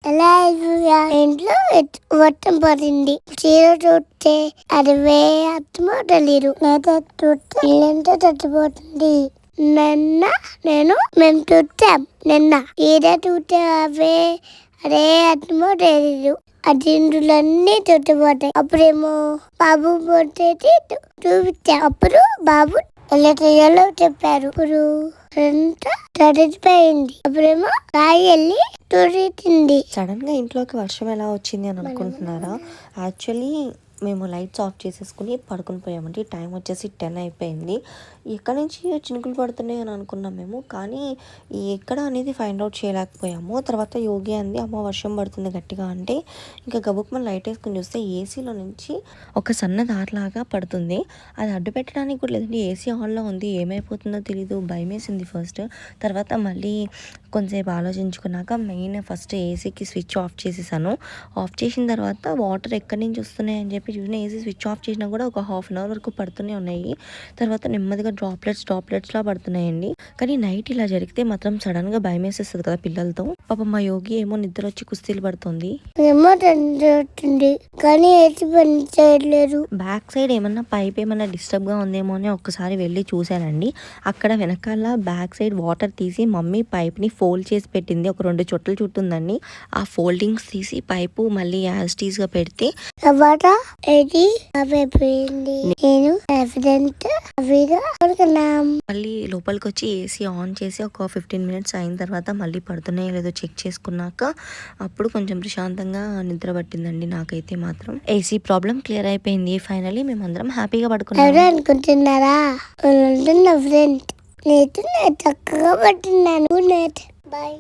ఎలా ఇంట్లో వర్షం పడింది. చీర చూస్తే అది అర్థమో తెలియదు. లేదా చూస్తే ఇల్లంతా తడిచిపోతుంది. మేము చూసాం నిన్న. చీర చూస్తే అదే అర్థమో తెలీదు. ఆ దిండులన్నీ చుట్టుపోతాయి. అప్పుడేమో బాబు పోతే చూపించాం. అప్పుడు బాబు ఎలా చేయాలో చెప్పారు. ఇప్పుడు అంతా తడిచిపోయింది. అప్పుడేమో రాయి వెళ్ళి తుడిచింది. సడన్ గా ఇంట్లోకి వర్షం ఎలా వచ్చింది అని అనుకుంటున్నారా? యాక్చువల్లీ మేము లైట్స్ ఆఫ్ చేసేసుకుని పడుకుని పోయామండి. టైం వచ్చేసి 10 అయిపోయింది. ఎక్కడి నుంచి చినుకులు పడుతున్నాయి అని అనుకున్నాం మేము, కానీ ఎక్కడ అనేది ఫైండ్ అవుట్ చేయలేకపోయాము. తర్వాత యోగి అంది, అమ్మ వర్షం పడుతుంది గట్టిగా అంటే ఇంకా గబుక్మని లైట్ వేసుకుని చూస్తే ఏసీలో నుంచి ఒక సన్న దారిలాగా పడుతుంది. అది అడ్డు పెట్టడానికి కూడా లేదండి, ఏసీ ఆన్లో ఉంది. ఏమైపోతుందో తెలీదు, భయం వేసింది ఫస్ట్. తర్వాత మళ్ళీ కొంచెంసేపు ఆలోచించుకున్నాక ఫస్ట్ ఏసీకి స్విచ్ ఆఫ్ చేసేసాను. ఆఫ్ చేసిన తర్వాత వాటర్ ఎక్కడి నుంచి వస్తున్నాయి అని చెప్పి చూసిన, ఏసీ స్విచ్ ఆఫ్ చేసినా కూడా ఒక ½ అవర్ వరకు పడుతూనే ఉన్నాయి. తర్వాత నెమ్మదిగా డ్రాప్లెట్స్లా పడుతున్నాయండి. కానీ నైట్ ఇలా జరిగితే మాత్రం సడన్ గా భయం వేసేస్తుంది కదా పిల్లలతో. పాపం మా యోగి ఏమో నిద్ర వచ్చి కుస్తీలు పడుతుంది. కానీ పని చేయట్లేదు. బ్యాక్ సైడ్ ఏమన్నా పైప్ ఏమన్నా డిస్టర్బ్ గా ఉందేమో అని ఒక్కసారి వెళ్ళి చూశానండి. అక్కడ వెనకాల బ్యాక్ సైడ్ వాటర్ తీసి మమ్మీ పైప్ ని ఫోల్డ్ చేసి పెట్టింది. ఒక 2 చుట్టలు చుట్టుందండి. ఆ ఫోల్డింగ్స్ తీసి పైపు మళ్ళీ యాజ్ టీజ్ గా పెడితే మళ్ళీ లోపలికి వచ్చి ఏసీ ఆన్ చేసి ఒక 15 మినిట్స్ అయిన తర్వాత మళ్ళీ పడుతున్నాయో లేదో చెక్ చేసుకున్నాక అప్పుడు కొంచెం ప్రశాంతంగా నిద్ర పట్టిందండి నాకైతే మాత్రం. ఏసీ ప్రాబ్లం క్లియర్ అయిపోయింది. ఫైనలీ మేమందరం హ్యాపీగా పడుకున్నాం. అనుకుంటున్నారా? చక్కగా పట్టినాను. బాయ్.